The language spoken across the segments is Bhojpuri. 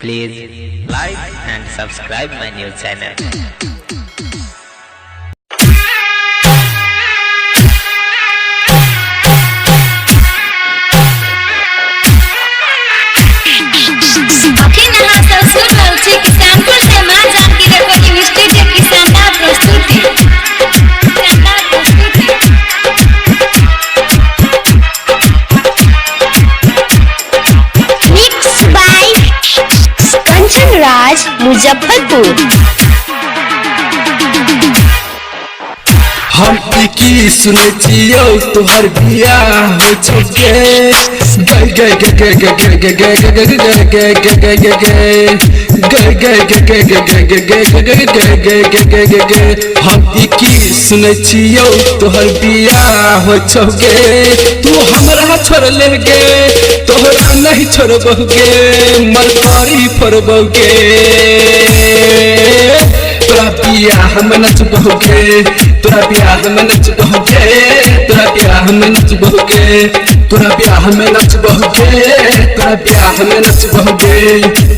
Please like and subscribe my new channel. Kisanpur से मां जानकी रिकॉर्डिंग स्टूडियो की शानदार प्रस्तुति। Mix by Kanchan Raj Muzaffarpur. हम की सुने छियो तुहर बियाह हो छके गए गए गए गए गए गए गए गए गए गए गए गए गए गए गए हम की सुने छियो तुहर बियाह हो छके तू हमरा छोड़ ले गे तोहरा नहीं छोड़बोगे मरकारी फरबोगे तोरा बियाह में नचबोगे तोरा बियाह में नचबोगे तोरा बियाह में नचबोगे तोरा बियाह में नचबोगे तोरा बियाह में नचबोगे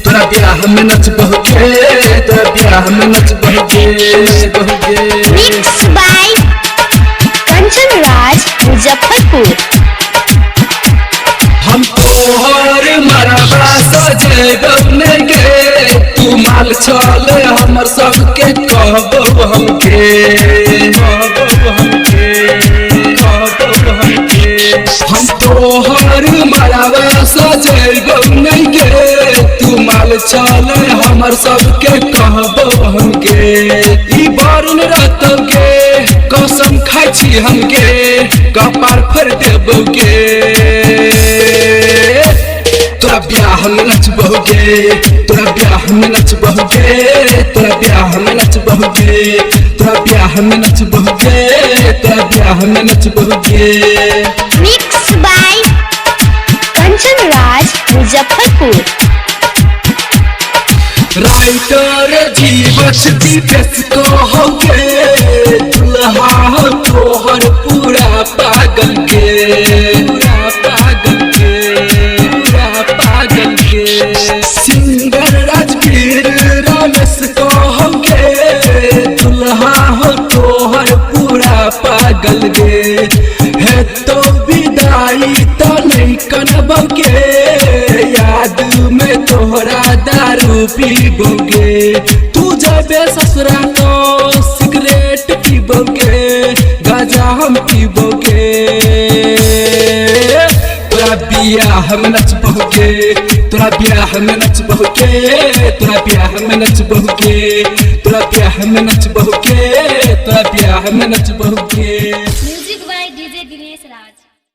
तोरा बियाह में नचबोगे तोरा बियाह में नचबोगे। Mix by Kanchan Raj Muzaffarpur. हम तोहर मरबा सजेबने गे तू माल चल हमर सबके कहबो हमके हम तोहर मरबा सजेबने गे तू माल चल हमर सबके कहबो हमके ई बारन रहतोगे कसम खाइ छी हमके कपार फर देबोगे तोरा बियाह में नचबोगे तोरा बियाह में नचबोगे तोरा बियाह में नचबोगे तोरा बियाह में नचबोगे तोरा बियाह में नचबोगे। Mix by Kanchan Raj Muzaffarpur. Writer Jivachh Dipesh को होगे दुल्हा हो तोहर पूरा पागल के पूरा पागल के पूरा पागल के सिंगर राजवीर रमेश को होगे दुल्हा हो तोहर पूरा पागल गे है तो विदाई तो नहीं करबोगे याद में तोहरा दारू पीबोगे तू जाबे ससुरा तो सिगरेट पीबोगे गांजा हम पीबोगे तोरा बियाह में नचबोगे तोरा बियाह में नचबोगे तोरा बियाह में नचबोगे तोरा बियाह में नचबोगे तोरा बियाह में नचबोगे। Music by DJ Dinesh Raj.